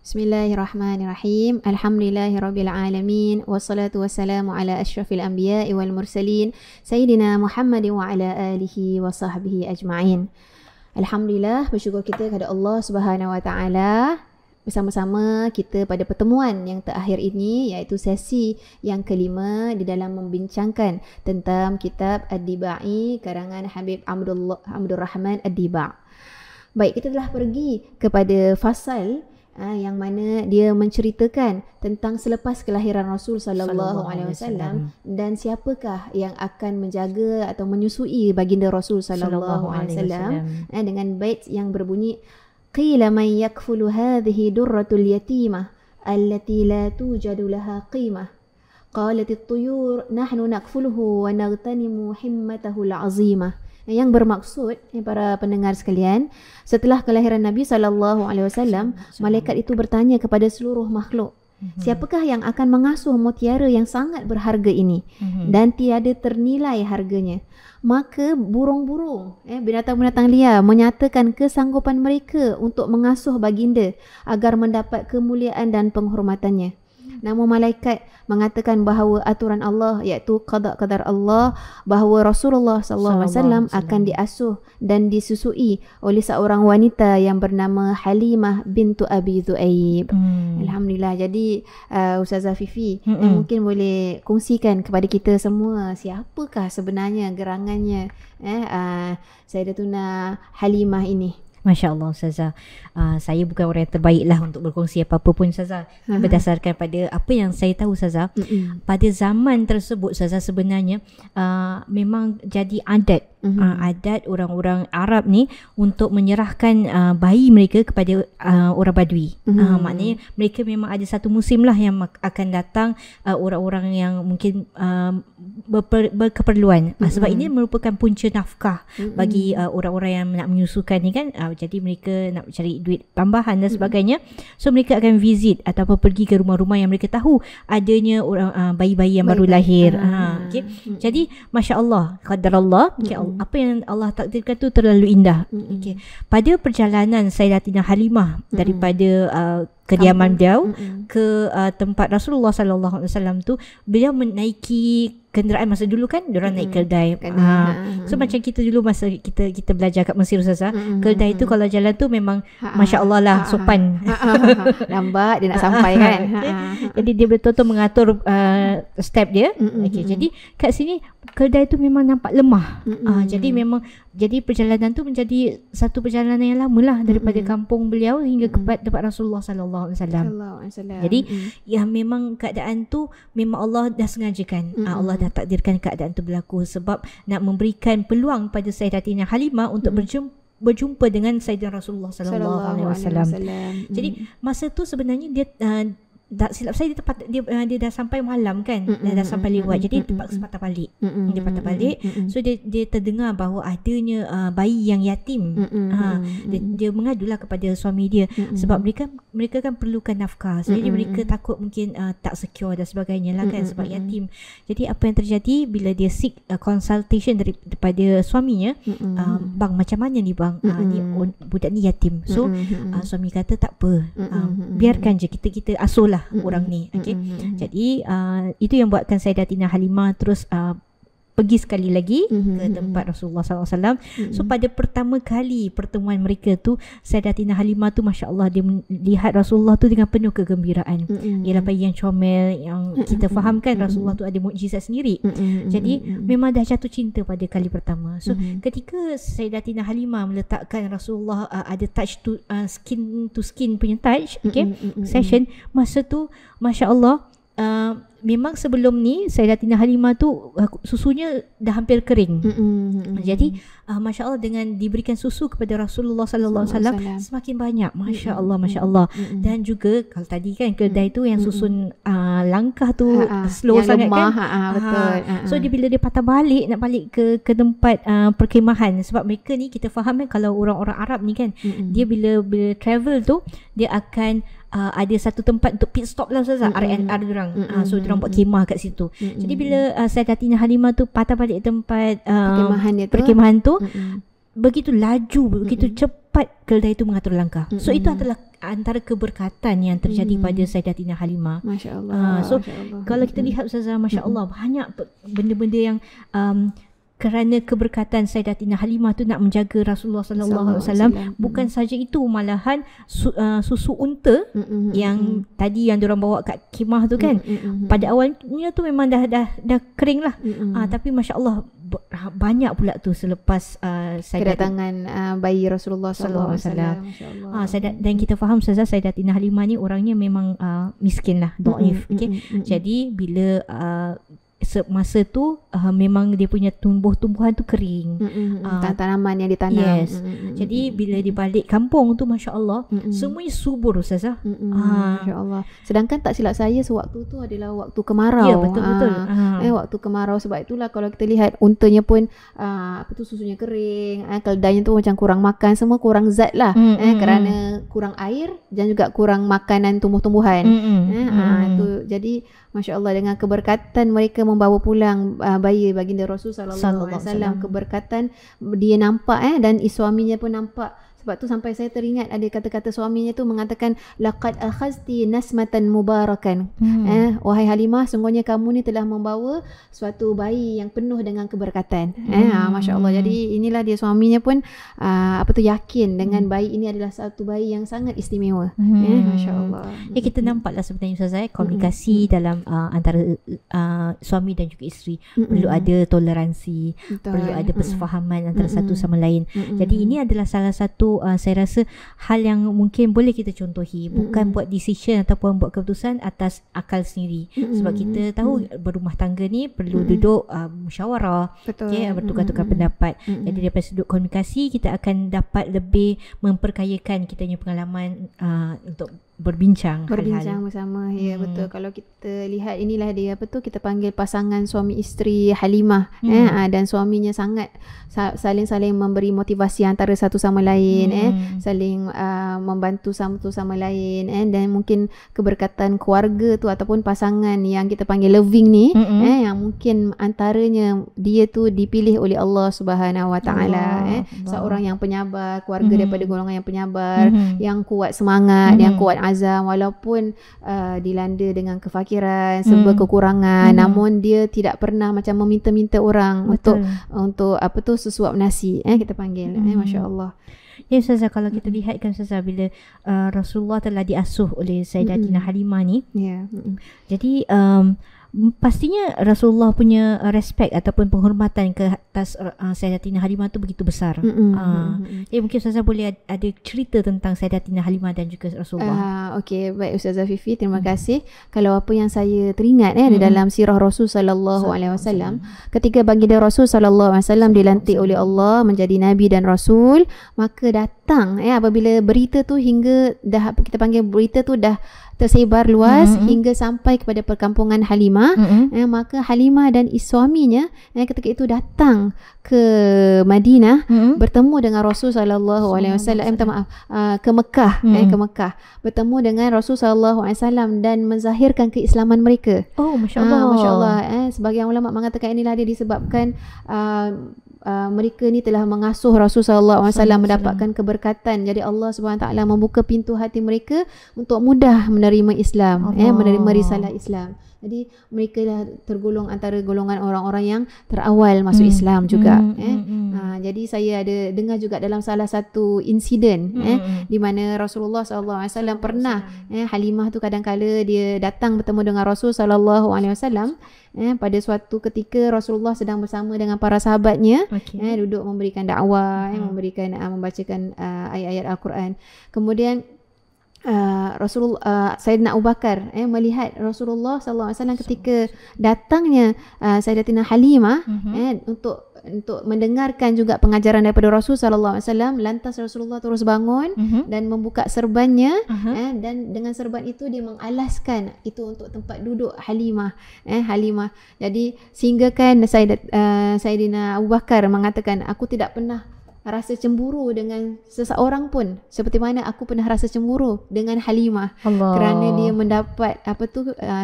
Bismillahirrahmanirrahim. Alhamdulillahirabbil alamin wassalatu wassalamu ala asyrafil anbiya'i wal mursalin sayyidina Muhammadin wa ala alihi wa sahbihi ajma'in. Alhamdulillah, bersyukur kita kepada Allah Subhanahu wa taala bersama-sama kita pada pertemuan yang terakhir ini, iaitu sesi yang kelima di dalam membincangkan tentang kitab Ad-Dibai karangan Habib Abdul Rahman Ad-Diba'. Baik, kita telah pergi kepada fasal yang mana dia menceritakan tentang selepas kelahiran Rasul sallallahu alaihi wasallam dan siapakah yang akan menjaga atau menyusui baginda Rasul sallallahu alaihi wasallam dengan bait yang berbunyi qila man yakfulu hadhihi durratul yatimah allati la tujadu laha qimah qalat at-tuyur nahnu nakfuluhu wa naghtanimu himmatahu al-azimah. Yang bermaksud, para pendengar sekalian, setelah kelahiran Nabi SAW, malaikat itu bertanya kepada seluruh makhluk, siapakah yang akan mengasuh mutiara yang sangat berharga ini dan tiada ternilai harganya? Maka burung-burung, binatang-binatang liar menyatakan kesanggupan mereka untuk mengasuh baginda agar mendapat kemuliaan dan penghormatannya. Namun malaikat mengatakan bahawa aturan Allah, iaitu qada-qadar Allah, bahawa Rasulullah SAW akan diasuh dan disusui oleh seorang wanita yang bernama Halimah bintu Abi Dhu'aib. Alhamdulillah. Jadi Ustazah Fifi mungkin boleh kongsikan kepada kita semua siapakah sebenarnya gerangannya Sayyidatuna Halimah ini. Masya Allah Ustazah, saya bukan orang yang terbaik lah untuk berkongsi apa-apa pun Ustazah. Berdasarkan pada apa yang saya tahu Ustazah, pada zaman tersebut Ustazah sebenarnya memang jadi adat adat orang-orang Arab ni untuk menyerahkan bayi mereka kepada orang Badui. Maknanya mereka memang ada satu musim lah yang akan datang orang-orang yang mungkin berkeperluan. Sebab ini merupakan punca nafkah bagi orang-orang yang nak menyusukan ni kan. Jadi mereka nak cari duit tambahan dan sebagainya. So mereka akan visit ataupun pergi ke rumah-rumah yang mereka tahu adanya orang bayi-bayi yang baru lahir. Okay. Jadi Masya Allah, qadarallah, apa yang Allah takdirkan tu terlalu indah. Okay. Pada perjalanan Sayyidatina Halimah daripada kediaman beliau ke tempat Rasulullah SAW tu, beliau menaiki kenderaan. Masa dulu kan diorang naik keldai. So macam kita dulu masa kita belajar kat Mesir Ustazah, keldai tu kalau jalan tu memang Masya Allah lah, sopan. Lambat dia nak sampai kan. Jadi dia betul-betul mengatur step dia. Jadi kat sini keldai tu memang nampak lemah. Jadi perjalanan tu menjadi satu perjalanan yang lama lah, daripada kampung beliau hingga ke tempat Rasulullah SAW. Jadi ya memang keadaan tu memang Allah dah sengajakan. Allah dah takdirkan keadaan tu berlaku sebab nak memberikan peluang pada Sayyidatina Halimah untuk berjumpa dengan Sayyidina Rasulullah SAW. Jadi masa tu sebenarnya dia tak silap saya dia dah sampai malam kan, dah sampai lewat. Jadi dia terpaksa patah balik. Dia patah balik. So dia terdengar bahawa adanya bayi yang yatim. Dia mengadulah kepada suami dia sebab mereka kan perlukan nafkah. Jadi mereka takut mungkin tak secure dan sebagainya lah kan, sebab yatim. Jadi apa yang terjadi bila dia seek consultation daripada suaminya, bang macam mana ni bang, budak ni yatim. So suami kata tak apa, biarkan je, kita asuh lah orang ni. Jadi itu yang buatkan Sayyidatina Halimah terus pergi sekali lagi ke tempat Rasulullah SAW. So pada pertama kali pertemuan mereka tu, Sayyidatina Halimah tu Masya Allah, dia lihat Rasulullah tu dengan penuh kegembiraan. Ialah bayi yang comel, yang kita fahamkan Rasulullah tu ada mukjizat sendiri. Jadi memang dah jatuh cinta pada kali pertama. So ketika Sayyidatina Halimah meletakkan Rasulullah ada touch to skin to skin punya touch, session, masa tu Masya Allah, memang sebelum ni Sayyidatina Halimah tu susunya dah hampir kering. Jadi Masya Allah, dengan diberikan susu kepada Rasulullah SAW semakin banyak. Masya Allah, Masya Allah. Dan juga kalau tadi kan keldai tu yang susun langkah tu slow sangat lemah, kan. Betul. So bila dia patah balik, nak balik ke tempat perkemahan, sebab mereka ni kita faham kan, kalau orang-orang Arab ni kan, dia bila travel tu dia akan ada satu tempat untuk pit stop lah Ustazah, R&R diorang. So diorang buat kemah kat situ. Jadi bila Sayyidatina Halimah tu patah balik tempat perkemahan tu, begitu laju, begitu cepat dapat keledai itu mengatur langkah. So itu adalah antara keberkatan yang terjadi pada Sayyidatina Halimah. Masya Allah. So kalau kita lihat Ustazah, Masya Allah, banyak benda-benda yang kerana keberkatan Sayyidatina Halimah tu nak menjaga Rasulullah sallallahu alaihi wasallam. Bukan saja itu, malahan susu unta yang tadi yang diorang bawa kat khemah tu kan, pada awalnya tu memang dah kering lah. Tapi Masya Allah banyak pula tu selepas kedatangan bayi Rasulullah sallallahu alaihi wasallam. Dan kita faham Ustazah, Sayyidatina Halimah ni orangnya memang miskin lah, dhaif. Jadi bila masa tu memang dia punya tumbuhan tu kering, tanaman yang ditanam. Yes. Jadi bila dia balik kampung tu, Masya Allah, semuanya subur Ustazah. Masya Allah. Sedangkan tak silap saya sewaktu tu adalah waktu kemarau. Ya, betul-betul. Waktu kemarau, sebab itulah kalau kita lihat untanya pun susunya kering, keledainya tu macam kurang makan, semua kurang zat lah, kerana kurang air dan juga kurang makanan tumbuh-tumbuhan. Itu jadi Masya Allah, dengan keberkatan mereka membawa pulang bayi baginda Rasul sallallahu alaihi wasallam, keberkatan dia nampak dan suaminya pun nampak. Sebab tu sampai saya teringat ada kata-kata suaminya tu mengatakan, laqad akhazti nasmatan mubarakan. Wahai Halimah, sungguhnya kamu ni telah membawa suatu bayi yang penuh dengan keberkatan. Masya Allah. Jadi inilah dia, suaminya pun yakin dengan bayi ini adalah satu bayi yang sangat istimewa. Masya Allah. Kita nampaklah sebenarnya Ustazah, komunikasi dalam antara suami dan juga isteri perlu ada toleransi, perlu ada persefahaman antara satu sama lain. Jadi ini adalah salah satu saya rasa hal yang mungkin boleh kita contohi, bukan buat decision ataupun buat keputusan atas akal sendiri. Sebab kita tahu berumah tangga ni perlu duduk musyawarah, bertukar-tukar pendapat. Jadi daripada sudut komunikasi, kita akan dapat lebih memperkayakan kita punya pengalaman untuk berbincang bersama. Ya, betul. Kalau kita lihat, inilah dia kita panggil pasangan suami isteri Halimah, dan suaminya sangat saling memberi motivasi antara satu sama lain, saling membantu satu sama lain, dan mungkin keberkatan keluarga tu ataupun pasangan yang kita panggil loving ni, yang mungkin antaranya dia tu dipilih oleh Allah Subhanahu Wa Taala, seorang yang penyabar, keluarga daripada golongan yang penyabar, yang kuat semangat, yang kuat azam, walaupun dilanda dengan kefakiran, serba kekurangan, namun dia tidak pernah macam meminta-minta orang untuk sesuap nasi, kita panggil. Masya Allah. Ya Ustazah, kalau kita lihat kan Ustazah, bila Rasulullah telah diasuh oleh Sayyidatina Halimah ni, jadi pastinya Rasulullah punya respect ataupun penghormatan ke atas Sayyidatina Halimah tu begitu besar. Jadi mungkin Ustazah boleh ada cerita tentang Sayyidatina Halimah dan juga Rasulullah. Okey, baik Ustazah Fifi, terima kasih. Kalau apa yang saya teringat di dalam sirah Rasul sallallahu alaihi wasallam, ketika baginda Rasul sallallahu alaihi wasallam dilantik oleh Allah menjadi nabi dan rasul, maka datang apabila berita tu hingga dah kita panggil berita tu dah tersebar luas hingga sampai kepada perkampungan Halimah, maka Halimah dan suaminya ketika itu datang ke Madinah, bertemu dengan Rasul sallallahu alaihi wasallam, ke Mekah, ke Mekah, bertemu dengan Rasul sallallahu alaihi wasallam dan menzahirkan keislaman mereka. Oh, masya-Allah. Masya-Allah. Sebagian ulama mengatakan inilah dia disebabkan mereka ni telah mengasuh Rasul sallallahu alaihi wasallam, mendapatkan keberkatan. Jadi Allah Subhanahu taala membuka pintu hati mereka untuk mudah menerima Islam, menerima risalah Islam. Jadi mereka dah tergolong antara golongan orang-orang yang terawal masuk Islam juga. Jadi saya ada dengar juga dalam salah satu insiden di mana Rasulullah SAW pernah Halimah tu kadang-kala dia datang bertemu dengan Rasul SAW pada suatu ketika Rasulullah sedang bersama dengan para sahabatnya, duduk memberikan dakwah, membacakan ayat-ayat Al-Quran. Kemudian Sayyidina Abu Bakar melihat Rasulullah SAW ketika datangnya Sayyidatina Halimah untuk mendengarkan juga pengajaran daripada Rasul SAW. Lantas Rasulullah terus bangun dan membuka serbannya, dan dengan serban itu dia mengalaskan itu untuk tempat duduk Halimah. Jadi sehingga kan Sayyidina Abu Bakar mengatakan, aku tidak pernah rasa cemburu dengan seseorang pun, seperti mana aku pernah rasa cemburu dengan Halimah kerana dia mendapat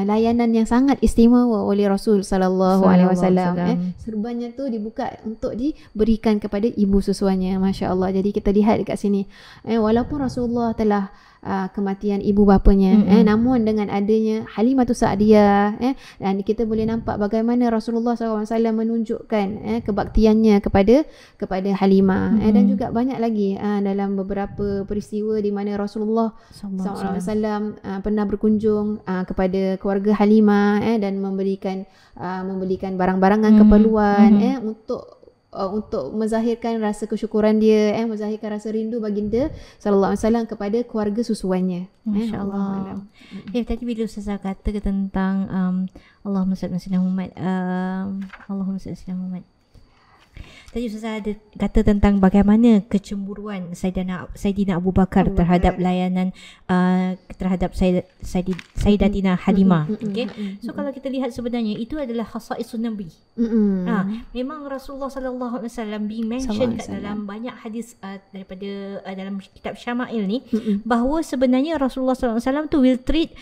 layanan yang sangat istimewa oleh Rasul sallallahu alaihi wasallam. Serbannya tu dibuka untuk diberikan kepada ibu susuannya, masya-Allah. Jadi kita lihat dekat sini, walaupun Rasulullah telah kematian ibu bapanya, namun dengan adanya Halimatus Sa'diyah, dan kita boleh nampak bagaimana Rasulullah SAW menunjukkan kebaktiannya kepada Halimah, dan juga banyak lagi dalam beberapa peristiwa di mana Rasulullah SAW pernah berkunjung kepada keluarga Halimah, dan memberikan barang-barangan keperluan untuk menzahirkan rasa kesyukuran dia, menzahirkan rasa rindu baginda sallallahu alaihi wasallam kepada keluarga susuannya. Masya-Allah. Tadi bila Ustazah kata tentang Allahumma salli ala Muhammad, Allahumma salli ala Muhammad. Tadi Ustazah ada kata tentang bagaimana kecemburuan Sayyidina Abu Bakar terhadap layanan terhadap Sayyidatina Halimah. Okay? So kalau kita lihat sebenarnya itu adalah khasaisun Nabi. Memang Rasulullah sallallahu alaihi wasallam mention kat dalam banyak hadis daripada dalam kitab Syama'il ni, bahawa sebenarnya Rasulullah sallallahu alaihi wasallam tu will treat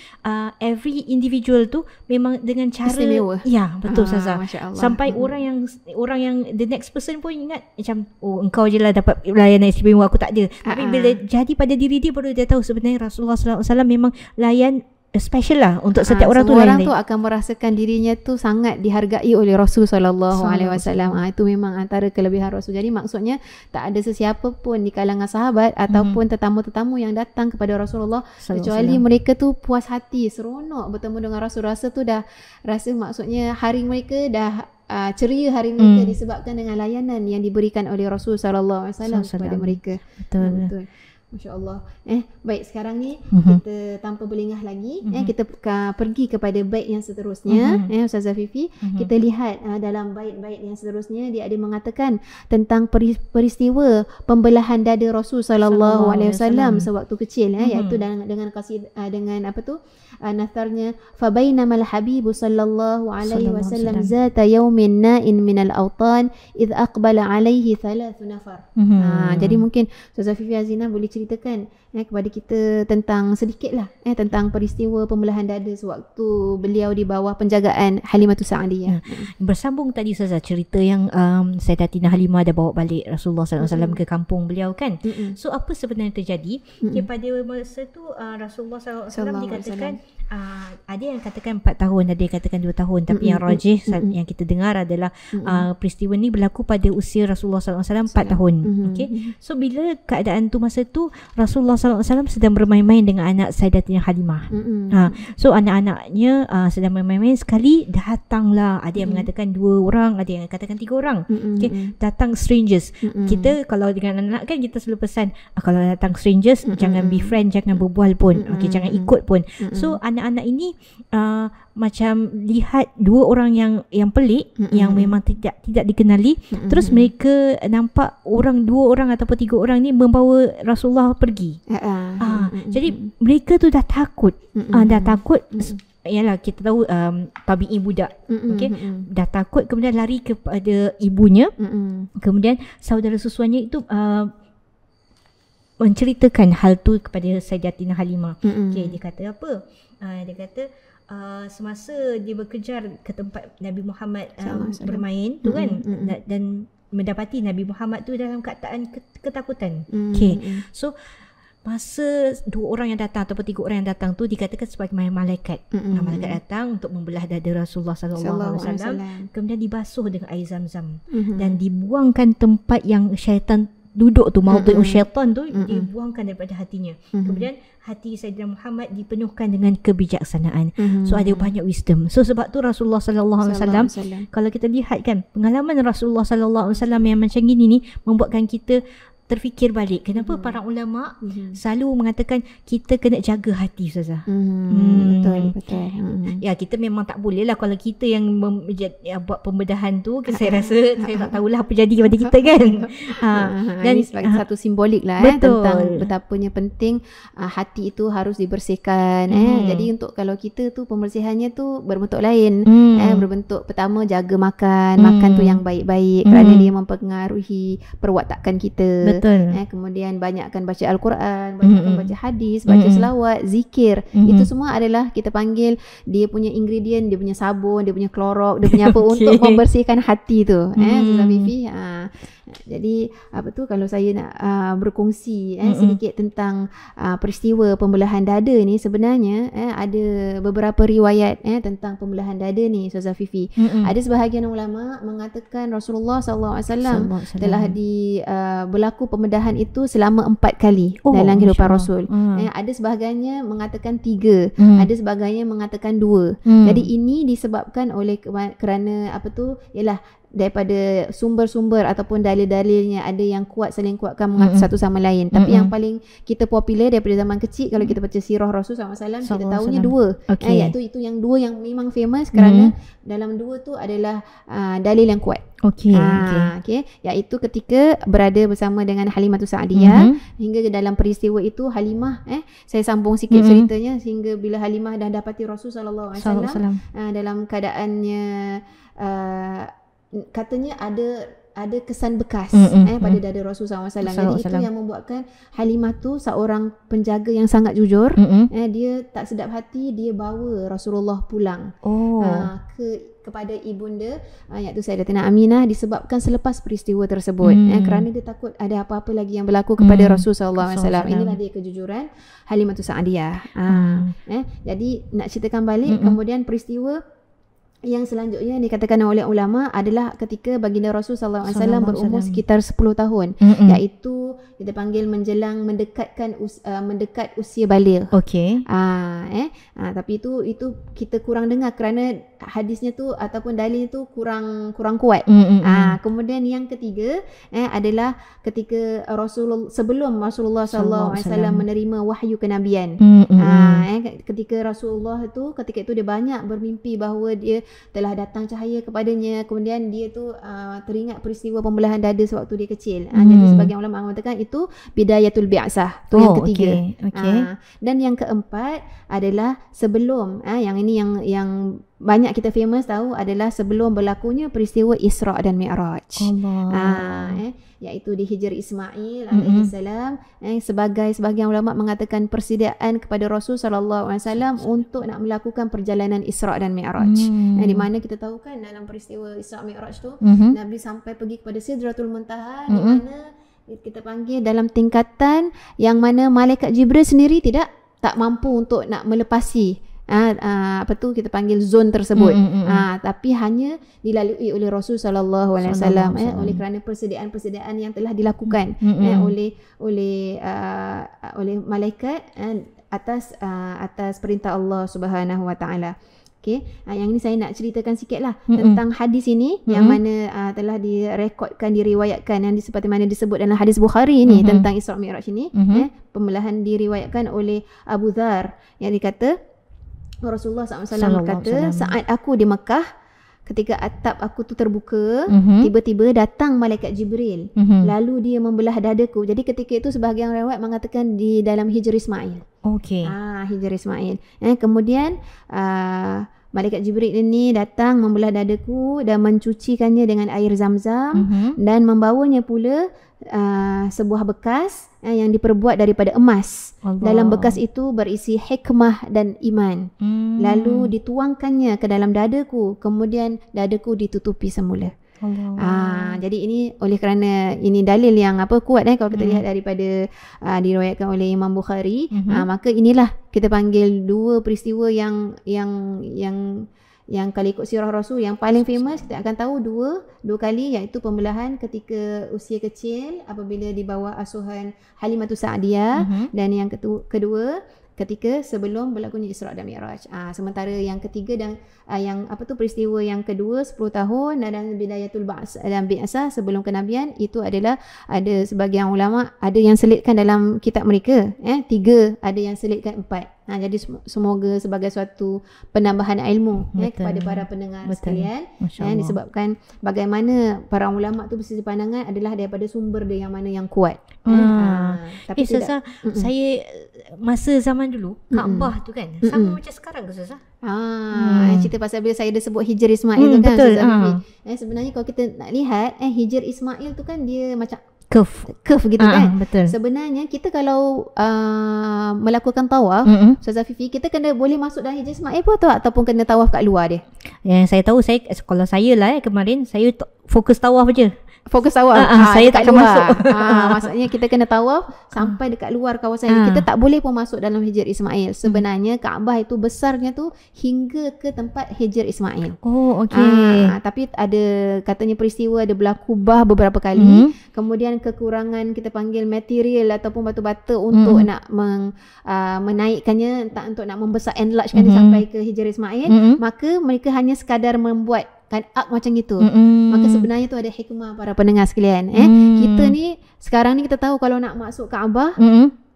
every individual tu memang dengan cara istimewa. Ya, betul Ustazah. Sampai orang yang the next person pun ingat macam, oh engkau je lah dapat layanan istimewa, aku tak ada. Tapi bila jadi pada diri dia, baru dia tahu sebenarnya Rasulullah SAW memang layan special lah untuk setiap orang tu. Orang tu akan merasakan dirinya tu sangat dihargai oleh Rasul sallallahu alaihi wasallam. Itu memang antara kelebihan Rasul. Jadi maksudnya tak ada sesiapa pun di kalangan sahabat ataupun tetamu-tetamu yang datang kepada Rasulullah kecuali mereka tu puas hati, seronok bertemu dengan Rasul. Rasa tu dah rasa, maksudnya hari mereka dah ceria hari mereka disebabkan dengan layanan yang diberikan oleh Rasul sallallahu alaihi wasallam kepada mereka. Betul. Masya-Allah. Baik, sekarang ni kita tanpa berlengah lagi, kita pergi kepada bait yang seterusnya. Ustazah Fifi, kita lihat dalam bait-bait yang seterusnya dia ada mengatakan tentang peristiwa pembelahan dada Rasul sallallahu alaihi wasallam sewaktu kecil, iaitu dengan qasidah dengan natharnya, fa bainamal habibu sallallahu alaihi wasallam zata yaumin na'in minal awtan idh aqbala alaihi thalathu nafar. Jadi mungkin Ustazah Fifi Azina boleh ceritakan kepada kita tentang sedikitlah tentang peristiwa pembelahan dada sewaktu beliau di bawah penjagaan Halimatus Sa'diyah. Bersambung tadi Ustazah cerita yang Sayyidatina Halimah dah bawa balik Rasulullah SAW ke kampung beliau kan. So apa sebenarnya terjadi? Pada masa tu Rasulullah SAW dikatakan ada yang katakan 4 tahun, ada yang katakan 2 tahun, tapi yang rajih yang kita dengar adalah peristiwa ni berlaku pada usia Rasulullah SAW 4 tahun. Okay? So bila keadaan tu masa tu Rasulullah SAW sedang bermain-main dengan anak Sayyidatina Halimah. So anak-anaknya sedang bermain-main, sekali datanglah, ada yang mengatakan 2 orang, ada yang katakan 3 orang. Okay? Datang strangers. Kita kalau dengan anak kan kita selalu pesan, kalau datang strangers jangan be friend, jangan berbual pun, jangan ikut pun. So anak-anak ini macam lihat 2 orang yang pelik, yang memang tidak dikenali, terus mereka nampak 2 orang ataupun 3 orang ni membawa Rasulullah pergi. Jadi mereka tu dah takut. Dah takut. Yalah, kita tahu tabi'i budak. Okay? Dah takut, kemudian lari kepada ibunya. Kemudian saudara susuannya itu menceritakan hal tu kepada Sayyidatina Halimah. Okay, dia kata apa? Dia kata semasa dia berkejar ke tempat Nabi Muhammad bermain tu kan, dan mendapati Nabi Muhammad tu dalam keadaan ketakutan. Okay. So masa 2 orang yang datang ataupun 3 orang yang datang tu dikatakan sebagai malaikat. Malaikat datang untuk membelah dada Rasulullah sallallahu alaihi wasallam, kemudian dibasuh dengan air Zam-Zam dan dibuangkan tempat yang syaitan duduk tu, maudhi'u syaitan tu, dibuangkan daripada hatinya. Kemudian hati Sayyidina Muhammad dipenuhkan dengan kebijaksanaan. So ada banyak wisdom. So sebab tu Rasulullah sallallahu alaihi wasallam, kalau kita lihat kan pengalaman Rasulullah sallallahu alaihi wasallam yang macam gini ni membuatkan kita terfikir balik kenapa para ulama selalu mengatakan kita kena jaga hati, Ustazah. Betul. Ya, kita memang tak boleh lah kalau kita yang buat pembedahan tu, saya rasa saya tak tahulah apa jadi kepada kita kan. Dan ini sebagai satu simbolik lah tentang betapanya penting hati itu harus dibersihkan. Jadi untuk kalau kita tu pembersihannya tu berbentuk lain. Berbentuk pertama jaga makan tu yang baik-baik kerana dia mempengaruhi perwatakan kita. Betul. Kemudian banyakkan baca Al-Quran, banyakkan baca hadis, baca selawat, zikir. Itu semua adalah kita panggil dia punya ingredient, dia punya sabun, dia punya klorok, dia punya apa untuk membersihkan hati tu. Ustazah Fifi. Jadi apa tu kalau saya nak berkongsi sedikit tentang peristiwa pembelahan dada ni, sebenarnya ada beberapa riwayat tentang pembelahan dada ni, Ustazah Fifi. Ada sebahagian ulama mengatakan Rasulullah SAW telah berlaku pembedahan itu selama 4 kali dalam kehidupan Rasul. Ada sebahagiannya mengatakan 3, ada sebahagiannya mengatakan 2. Jadi ini disebabkan oleh kerana apa tu, ialah daripada sumber-sumber ataupun dalil-dalilnya ada yang kuat, saling kuatkan satu sama lain. Tapi yang paling kita popular daripada zaman kecil, kalau kita baca sirah Rasul SAW, kita tahunya 2. Iaitu itu yang 2 yang memang famous kerana dalam 2 tu adalah dalil yang kuat. Iaitu ketika berada bersama dengan Halimatus Sa'diyah, hingga dalam peristiwa itu Halimah, saya sambung sikit ceritanya, sehingga bila Halimah dah dapati Rasul SAW dalam keadaannya katanya ada kesan bekas pada dada Rasulullah SAW. Jadi itu yang membuatkan Halimah tu seorang penjaga yang sangat jujur. Dia tak sedap hati, dia bawa Rasulullah pulang kepada ibunda iaitu Sayyidatina Aminah, disebabkan selepas peristiwa tersebut. Kerana dia takut ada apa-apa lagi yang berlaku kepada Rasulullah SAW. Inilah dia kejujuran Halimatus Sa'diyah. Jadi nak ceritakan balik, kemudian peristiwa yang selanjutnya dikatakan oleh ulama adalah ketika baginda Rasul SAW berumur sekitar 10 tahun, iaitu kita panggil menjelang mendekat usia baligh. Tapi itu kita kurang dengar kerana hadisnya tu ataupun dalil tu kurang kuat. Kemudian yang ketiga adalah ketika sebelum Rasulullah SAW menerima wahyu kenabian. Ketika Rasulullah tu ketika itu dia banyak bermimpi bahawa dia telah datang cahaya kepadanya. Kemudian dia tu teringat peristiwa pembelahan dada sewaktu dia kecil. Jadi sebagian ulama mengatakan itu bidayatul bi'asah. Tu yang ketiga. Dan yang keempat adalah sebelum yang ini yang banyak kita famous tahu adalah sebelum berlakunya peristiwa Isra' dan Mi'raj. Iaitu di Hijr Ismail alaihi salam. Sebagian ulama mengatakan persediaan kepada Rasul sallallahu alaihi wasallam untuk nak melakukan perjalanan Isra' dan Mi'raj. Di mana kita tahu kan dalam peristiwa Isra' Mi'raj tu Nabi sampai pergi kepada Sidratul Muntaha, di mana kita panggil dalam tingkatan yang mana malaikat Jibril sendiri tak mampu untuk nak melepasi kita panggil zon tersebut. Tapi hanya dilalui oleh Rasul sallallahu alaihi wasallam oleh kerana persediaan yang telah dilakukan oleh malaikat atas perintah Allah Subhanahu wa taala. Yang ini saya nak ceritakan sikitlah tentang hadis ini yang mana telah direkodkan, diriwayatkan, yang seperti mana disebut dalam hadis Bukhari ini tentang Isra' Mi'raj ini. Pembelahan diriwayatkan oleh Abu Dhar yang dikata Rasulullah SAW kata, saat aku di Mekah, ketika atap aku tu terbuka, tiba-tiba datang malaikat Jibril, lalu dia membelah dadaku. Jadi ketika itu sebahagian riwayat mengatakan di dalam Hijr Ismail. Hijr Ismail. Kemudian malaikat Jibril ini datang membelah dadaku dan mencucikannya dengan air zam-zam dan membawanya pula sebuah bekas yang diperbuat daripada emas. Dalam bekas itu berisi hikmah dan iman. Lalu dituangkannya ke dalam dadaku, kemudian dadaku ditutupi semula. Jadi ini oleh kerana ini dalil yang kuat kalau kita lihat daripada diriwayatkan oleh Imam Bukhari, maka inilah kita panggil 2 peristiwa yang kalau ikut sirah Rasul yang paling famous kita akan tahu dua kali, iaitu pembelahan ketika usia kecil apabila di bawah asuhan Halimatus Sa'diyah, dan yang kedua ketika sebelum berlakunya Isra' dan Mi'raj. Sementara yang ketiga dan yang peristiwa yang kedua 10 tahun dan bidayatul ba'ts dan bi'sah sebelum kenabian, itu adalah ada sebagian ulama ada yang selitkan dalam kitab mereka, 3, ada yang selitkan 4. Jadi semoga sebagai suatu penambahan ilmu kepada para pendengar sekalian, disebabkan bagaimana para ulama tu bersisi pandangan adalah daripada sumber dia yang mana yang kuat. Tapi Ustazah, saya masa zaman dulu Kaabah tu kan sama macam sekarang ke Ustazah? Cerita pasal bila saya dah sebut Hijr Ismail tu kan, betul. Sebenarnya kalau kita nak lihat Hijr Ismail tu kan dia macam curve gitu kan. Betul. Sebenarnya kita kalau melakukan tawaf, Ustazah Fifi, kita kena boleh masuk dalam Hijr Ismail pun ataupun kena tawaf kat luar dia? Yang saya tahu, kalau saya lah kemarin saya fokus tawaf je. Fokus tawaf. Saya tak akan masuk. Maksudnya kita kena tawaf sampai dekat luar kawasan. Kita tak boleh pun masuk dalam Hijr Ismail. Sebenarnya Kaabah itu besarnya tu hingga ke tempat Hijr Ismail. Oh, okey. Tapi ada katanya peristiwa ada berlaku beberapa kali. Kemudian kekurangan kita panggil material ataupun batu-bata untuk nak menaikkannya, untuk nak membesar enlargekan dia sampai ke Hijr Ismail. Maka mereka hanya sekadar membuat arc macam itu. Maka sebenarnya tu ada hikmah para pendengar sekalian. Kita ni sekarang ni kita tahu kalau nak masuk Kaabah,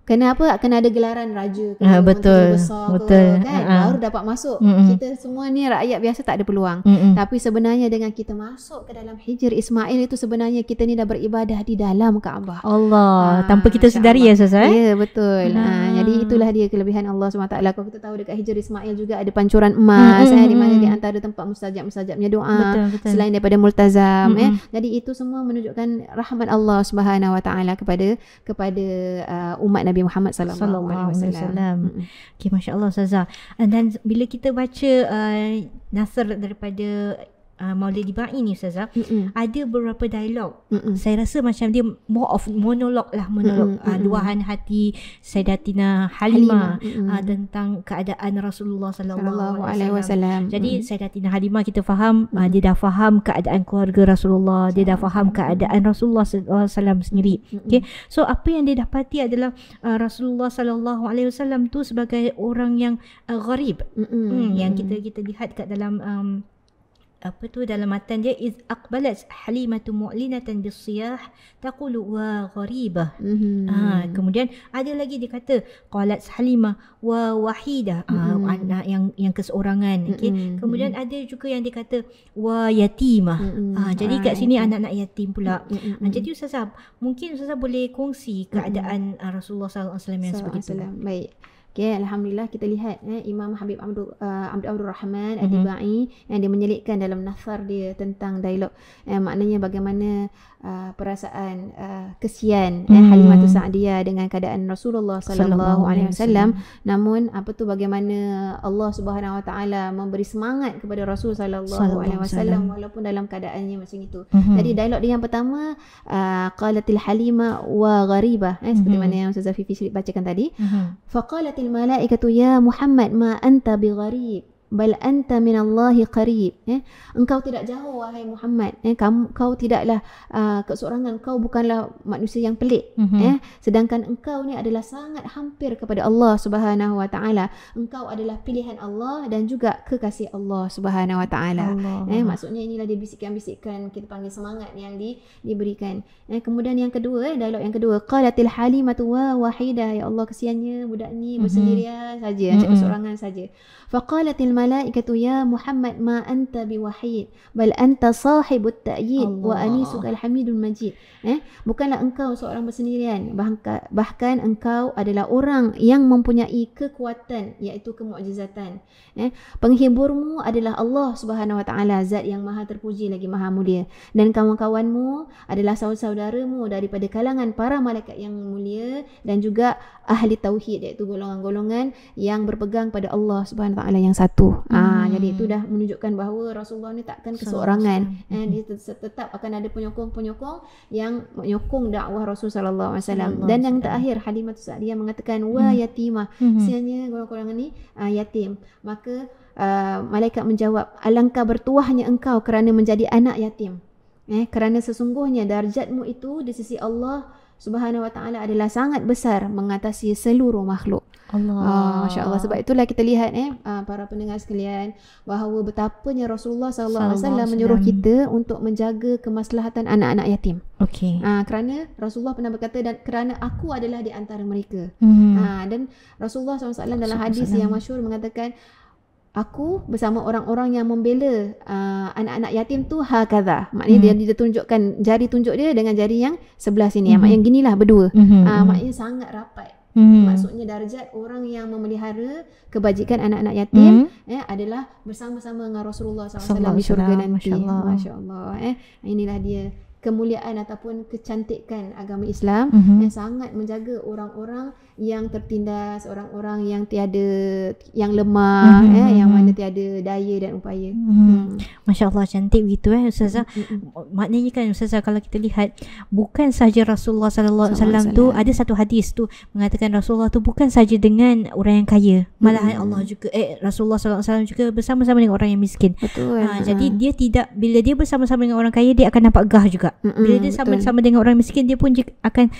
kena ada gelaran raja ke, betul, besar betul. ke, kan? Baru dapat masuk. Kita semua ni rakyat biasa tak ada peluang. Tapi sebenarnya dengan kita masuk ke dalam Hijr Ismail itu, sebenarnya kita ni dah beribadah di dalam Kaabah. Allah, tanpa kita sedari ya Ustazah. Ya, betul. Jadi itulah dia kelebihan Allah SWT. Kalau kita tahu dekat Hijr Ismail juga ada pancuran emas, di mana di antara tempat mustajabnya doa, betul. Selain daripada multazam. Jadi itu semua menunjukkan rahmat Allah SWT kepada umat Nabi Muhammad sallallahu alaihi wasallam. Okey, masya-Allah Ustazah. Dan bila kita baca nasr daripada Maulid Ibai ni Ustazah, ada beberapa dialog. Saya rasa macam dia more of monolog lah, luahan hati Sayyidatina Halimah tentang keadaan Rasulullah sallallahu alaihi wasallam. Jadi Sayyidatina Halimah kita faham, dia dah faham keadaan keluarga Rasulullah, dia dah faham keadaan Rasulullah sallallahu alaihi wasallam sendiri. Okey. So apa yang dia dapati adalah Rasulullah sallallahu alaihi wasallam tu sebagai orang yang gharib. Yang kita lihat kat dalam dalam matan dia, iz aqbalat halimatu mu'linatan bisiyah taqulu wa gharibah. Kemudian ada lagi dia kata qalat halimah wa wahidah, anak yang keseorangan. Kemudian ada juga yang dia kata wa yatimah. Jadi kat sini anak-anak yatim pula. Jadi Ustazah, mungkin Ustazah boleh kongsi keadaan Rasulullah sallallahu alaihi wasallam yang seperti itu. Baik. Okay, alhamdulillah kita lihat Imam Habib Abdul Rahman Ad-Dibai yang dia menyelitkan dalam nasar dia tentang dialog, maknanya bagaimana perasaan kesian Halimah Sa'diyah dengan keadaan Rasulullah sallallahu alaihi wasallam. Namun bagaimana Allah Subhanahu wa taala memberi semangat kepada Rasul sallallahu alaihi wasallam walaupun dalam keadaannya macam itu. Jadi dialog dia yang pertama, qalatil Halimah wa gharibah, seperti mana yang Ustazah Fifi bacakan tadi. Faqalatil malaikatu ya Muhammad ma anta bigharib bal anta minallahi qarib. Engkau tidak jauh wahai Muhammad, kau tidaklah keseorangan, kau bukanlah manusia yang pelik. Sedangkan engkau ni adalah sangat hampir kepada Allah Subhanahu wa taala. Engkau adalah pilihan Allah dan juga kekasih Allah Subhanahu wa taala. Maksudnya inilah dia bisikan-bisikan, kita panggil semangat yang diberikan. Kemudian yang kedua, dialog yang kedua, qalatil halimatu wa wahidah, ya Allah kesiannya budak ni bersendirian saja, keseorangan saja. Faqalatil malaikatu ya Muhammad ma anta biwahid bal anta sahibut ta'yid wa anisukal hamidul majid. Bukanlah engkau seorang bersendirian, bahkan engkau adalah orang yang mempunyai kekuatan, iaitu kemukjizatan. Penghiburmu adalah Allah Subhanahu wa taala, zat yang maha terpuji lagi maha mulia, dan kawan-kawanmu adalah saudara-saudaramu daripada kalangan para malaikat yang mulia dan juga ahli tauhid, iaitu golongan-golongan yang berpegang pada Allah Subhanahu wa taala yang satu. Jadi itu dah menunjukkan bahawa Rasulullah ni takkan keseorangan. Dia tetap akan ada penyokong-penyokong yang menyokong dakwah Rasul sallallahu alaihi wasallam. Dan yang terakhir, Halimah Sa'diyah mengatakan wa yatimah, kesiannya golongan ni yatim. Maka malaikat menjawab, alangkah bertuahnya engkau kerana menjadi anak yatim. Kerana sesungguhnya darjatmu itu di sisi Allah Subhanahu wa taala adalah sangat besar mengatasi seluruh makhluk. Allah. Masya Allah. Sebab itulah kita lihat para pendengar sekalian, bahawa betapanya Rasulullah SAW menyuruh kita untuk menjaga kemaslahatan anak-anak yatim. Okey. Kerana Rasulullah pernah berkata, dan kerana aku adalah di antara mereka. Dan Rasulullah SAW dalam hadis yang masyhur mengatakan, aku bersama orang-orang yang membela anak-anak yatim tu hakadha. Maknanya dia tunjukkan jari tunjuk dia dengan jari yang sebelah sini. Maknanya ginilah berdua. Maknanya sangat rapat. Maksudnya darjat orang yang memelihara kebajikan anak-anak yatim adalah bersama-sama dengan Rasulullah SAW di syurga nanti. Masya Allah. Inilah dia kemuliaan ataupun kecantikan agama Islam yang sangat menjaga orang-orang yang tertindas, orang-orang yang yang lemah, yang mana tiada daya dan upaya. Masya Allah, cantik begitu Ustazah. Maknanya kan Ustazah, kalau kita lihat, bukan saja Rasulullah SAW tu, ada satu hadis tu mengatakan Rasulullah tu bukan saja dengan orang yang kaya, malahan Allah juga Rasulullah SAW juga bersama-sama dengan orang yang miskin. Betul. Jadi dia tidak, bila dia bersama-sama dengan orang kaya, dia akan nampak gah juga. Bila dia sama-sama dengan orang miskin, dia pun akan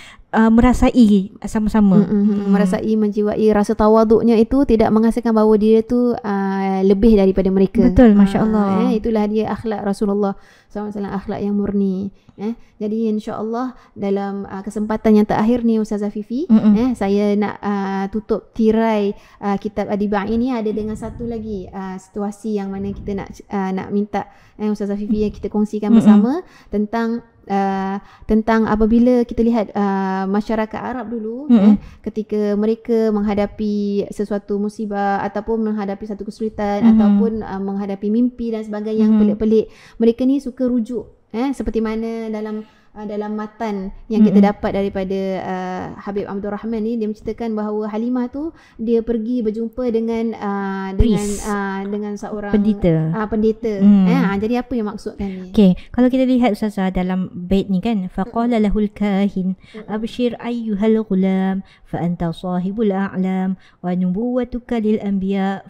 merasai sama-sama. Merasai, menjiwai rasa tawaduknya itu tidak menghasilkan bahawa dia tu lebih daripada mereka. Betul, Masya Allah. Itulah dia akhlak Rasulullah SAW, akhlak yang murni. Jadi insya-Allah dalam kesempatan yang terakhir ni Ustazah Fifi, saya nak tutup tirai kitab Adibah ini ada dengan satu lagi situasi yang mana kita nak minta Ustazah Fifi yang kita kongsikan bersama tentang apabila kita lihat masyarakat Arab dulu ketika mereka menghadapi sesuatu musibah ataupun menghadapi satu kesulitan ataupun menghadapi mimpi dan sebagainya yang pelik-pelik, mereka ni suka rujuk seperti mana dalam matan yang kita dapat daripada Habib Abdul Rahman ni, dia menceritakan bahawa Halimah tu dia pergi berjumpa dengan seorang pendeta. Jadi apa yang maksudkan ni? Okey, kalau kita lihat Ustazah dalam bait ni kan, faqala lahul kahin abshir ayyuhal ghulam fa anta sahibul a'lam wa nubuwwatuka lil anbiya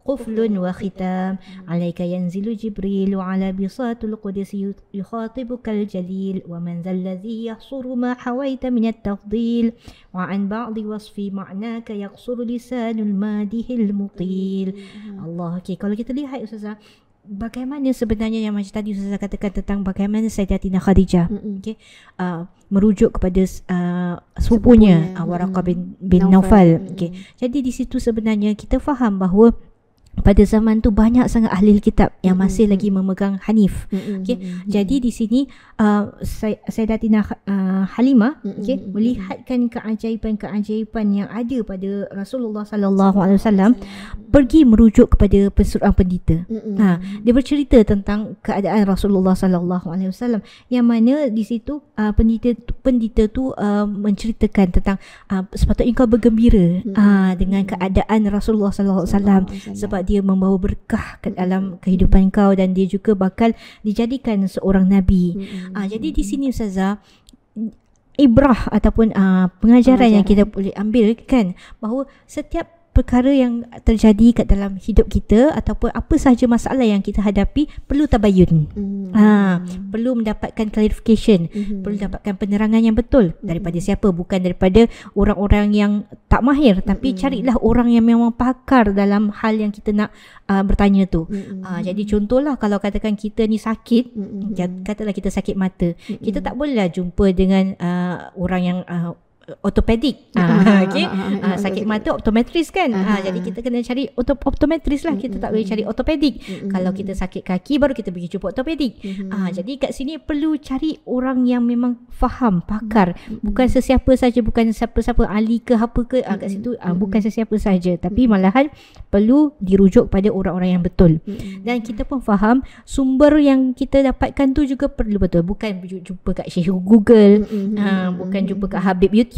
قفل وختام عليك ينزل جبريل على بساط القدس يخاطبك الجليل ومن ذا الذي يحصر ما حويت من التفضيل وعن بعض وصف معناك يقصر لسان المادح المطيل. Allah. Okay, kalau kita lihat Ustazah, bagaimana sebenarnya yang macam tadi Ustazah katakan tentang bagaimana Sayyidatina Khadijah merujuk kepada sepupunya Waraqah bin Naufal. Jadi di situ sebenarnya kita faham bahawa pada zaman tu banyak sangat ahli kitab yang masih lagi memegang Hanif. Jadi di sini Sayyidatina Halimah melihatkan keajaiban-keajaiban yang ada pada Rasulullah sallallahu alaihi wasallam, pergi merujuk kepada seorang pendeta. Dia bercerita tentang keadaan Rasulullah sallallahu alaihi wasallam, yang mana di situ pendeta tu menceritakan tentang sepatutnya kau bergembira dengan keadaan Rasulullah sallallahu alaihi wasallam, sebab dia membawa berkah ke dalam kehidupan kau dan dia juga bakal dijadikan seorang nabi. Jadi di sini Ustazah, ibrah ataupun pengajaran yang kita boleh ambil kan, bahawa setiap perkara yang terjadi kat dalam hidup kita ataupun apa sahaja masalah yang kita hadapi perlu tabayun. Perlu mendapatkan clarification, perlu dapatkan penerangan yang betul daripada siapa, bukan daripada orang-orang yang tak mahir, tapi carilah orang yang memang pakar dalam hal yang kita nak bertanya tu. Jadi contohlah kalau katakan kita ni sakit, katalah kita sakit mata, kita tak bolehlah jumpa dengan orang yang ortopedik. Sakit mata optometris kan. Jadi kita kena cari optometris lah, kita tak boleh cari ortopedik. Kalau kita sakit kaki baru kita pergi jumpa ortopedik. Jadi kat sini perlu cari orang yang memang faham, pakar, bukan sesiapa saja, bukan siapa-siapa ahli ke apa ke kat situ, bukan sesiapa saja, tapi malahan perlu dirujuk pada orang-orang yang betul. Dan kita pun faham sumber yang kita dapatkan tu juga perlu betul, bukan jumpa kat Syekh Google, bukan jumpa kat Habib YouTube.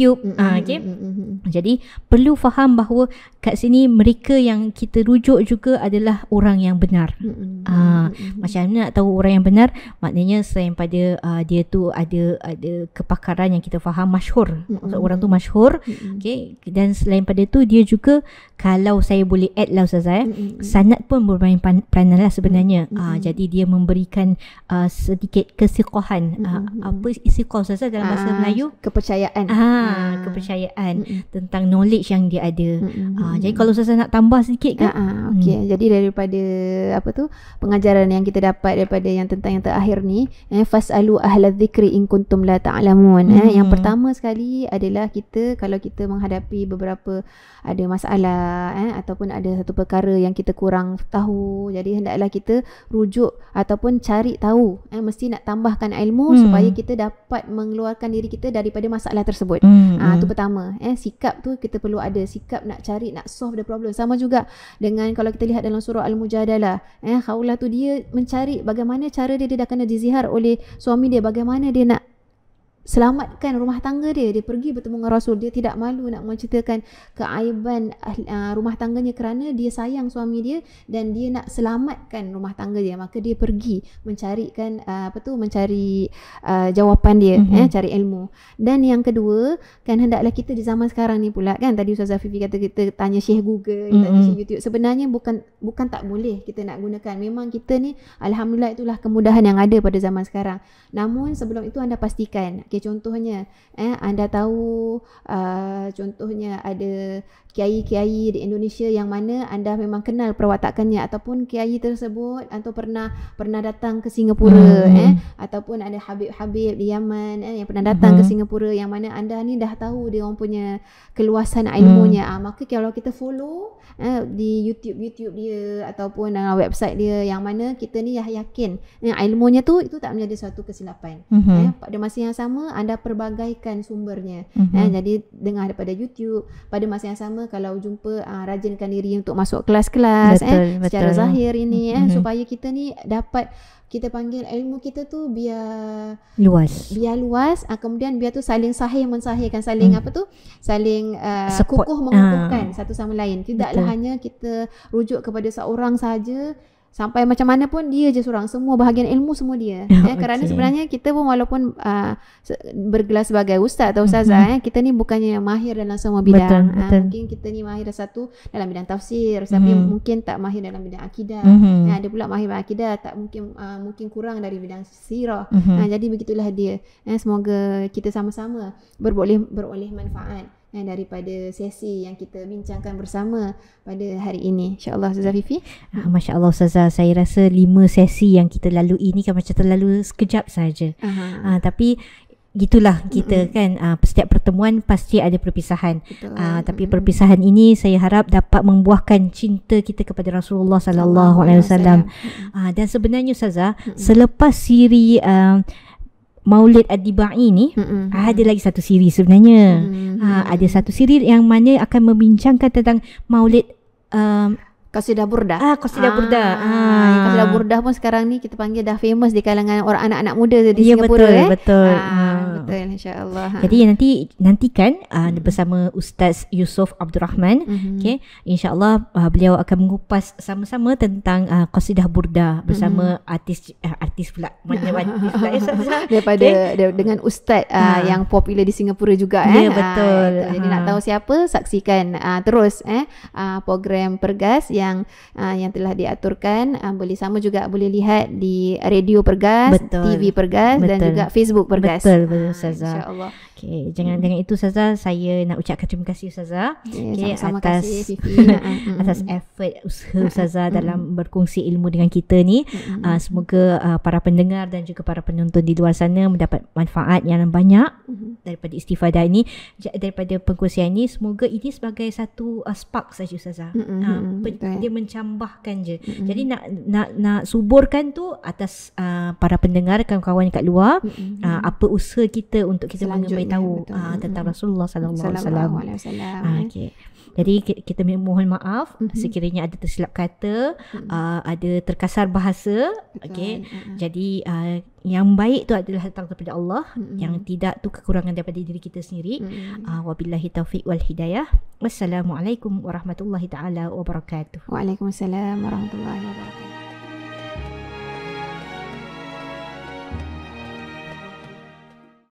Jadi perlu faham bahawa kat sini mereka yang kita rujuk juga adalah orang yang benar. Macam mana nak tahu orang yang benar? Maknanya selain pada dia tu ada kepakaran yang kita faham, masyhur. Orang tu masyhur. Dan selain pada tu dia juga kalau saya boleh add lah Ustazah, sanad pun bermain peranan lah sebenarnya. Jadi dia memberikan sedikit kesiqahan. Apa istiqah Ustazah dalam bahasa Melayu? Kepercayaan. Kepercayaan tentang knowledge yang dia ada. Jadi kalau Ustazah nak tambah sedikit kan? Okey. Jadi daripada pengajaran yang kita dapat daripada yang tentang yang terakhir ni, fasalu ahla dzikri in kuntum la ta'lamun. Yang pertama sekali adalah kita, kalau kita menghadapi beberapa ada masalah ataupun ada satu perkara yang kita kurang tahu, jadi hendaklah kita rujuk ataupun cari tahu. Mesti nak tambahkan ilmu supaya kita dapat mengeluarkan diri kita daripada masalah tersebut. Itu pertama. Sikap tu kita perlu ada, sikap nak cari, nak solve the problem. Sama juga dengan kalau kita lihat dalam surah Al-Mujadalah, Khawlah tu dia mencari bagaimana cara dia dah kena dizihar oleh suami dia, bagaimana dia nak selamatkan rumah tangga dia. Dia pergi bertemu dengan Rasul, dia tidak malu nak menceritakan keaiban rumah tangganya kerana dia sayang suami dia dan dia nak selamatkan rumah tangga dia. Maka dia pergi mencarikan mencari jawapan dia, cari ilmu. Dan yang kedua kan, hendaklah kita di zaman sekarang ni pula kan, tadi Ustazah Fifi kata kita tanya Syekh Google, tanya Syekh YouTube. Sebenarnya bukan tak boleh kita nak gunakan. Memang kita ni alhamdulillah itulah kemudahan yang ada pada zaman sekarang. Namun sebelum itu anda pastikan, contohnya anda tahu contohnya ada kiai-kiai di Indonesia yang mana anda memang kenal perwatakannya, ataupun kiai tersebut atau pernah datang ke Singapura, ataupun ada habib-habib di Yaman yang pernah datang ke Singapura, yang mana anda ni dah tahu dia orang punya keluasan ilmunya. Maka kalau kita follow di YouTube dia ataupun website dia, yang mana kita ni yakin ilmunya tu itu tak menjadi suatu kesilapan. Pada masa yang sama anda perbagaikan sumbernya. Jadi dengar daripada YouTube, pada masa yang sama kalau jumpa rajinkan diri untuk masuk kelas-kelas secara zahir ini, supaya kita ni dapat, kita panggil ilmu kita tu biar luas, kemudian biar tu saling sahih mensahihkan, saling saling kukuh mengukuhkan satu sama lain. Tidaklah hanya kita rujuk kepada seorang saja, sampai macam mana pun dia je seorang, semua bahagian ilmu semua dia. Kerana sebenarnya kita pun walaupun bergelar sebagai ustaz atau ustazah, kita ni bukannya mahir dalam semua bidang. Mungkin kita ni mahir satu dalam bidang tafsir, tapi mungkin tak mahir dalam bidang akidah. Ada pula mahir dalam akidah, tak mungkin kurang dari bidang sirah. Jadi begitulah dia. Semoga kita sama-sama beroleh manfaat daripada sesi yang kita bincangkan bersama pada hari ini, insya-Allah. Ustazah Fifi, masya-Allah Ustazah, saya rasa 5 sesi yang kita lalui ini kan macam terlalu sekejap saja. Tapi gitulah kita kan, setiap pertemuan pasti ada perpisahan. Tapi perpisahan ini saya harap dapat membuahkan cinta kita kepada Rasulullah sallallahu alaihi wasallam. Dan sebenarnya Ustazah, selepas siri Maulid Ad-Dibai ni, ada lagi satu siri sebenarnya. Ada satu siri yang mana akan membincangkan tentang Maulid Qasidah Burdah. Qasidah Burdah. Qasidah Burdah pun sekarang ni kita panggil dah famous di kalangan orang anak-anak muda di Singapura. Betul. Betul, insya-Allah. Jadi nantikan bersama Ustaz Yusof Abdul Rahman. Okay, insya-Allah beliau akan mengupas sama-sama tentang Qasidah Burdah bersama artis pula. Mana artis pula daripada dengan ustaz yang popular di Singapura juga. Betul. Jadi nak tahu siapa, saksikan terus program Pergas yang telah diaturkan. Boleh lihat di Radio Pergas, TV Pergas, dan juga Facebook Pergas. Betul Ustazah. InsyaAllah. Okay, dengan itu Ustazah, saya nak ucapkan terima kasih Ustazah, sama-sama atas kasih Fifi. atas effort usaha Ustazah dalam berkongsi ilmu dengan kita ni. Semoga para pendengar dan juga para penonton di luar sana mendapat manfaat yang banyak daripada istifadah ini, daripada perkongsian ini. Semoga ini sebagai satu spark saja Ustazah. Dia mencambahkan je. Jadi nak suburkan tu atas para pendengar, kawan-kawan kat luar, apa usaha kita untuk kita memberitahu tentang Rasulullah sallallahu alaihi wasallam. Jadi kita mohon maaf sekiranya ada tersilap kata, ada terkasar bahasa. Jadi yang baik tu adalah datang daripada Allah, yang tidak tu kekurangan daripada diri kita sendiri. Wabillahi taufiq wal hidayah. Wassalamualaikum warahmatullahi taala wabarakatuh. Waalaikumsalam warahmatullahi wabarakatuh.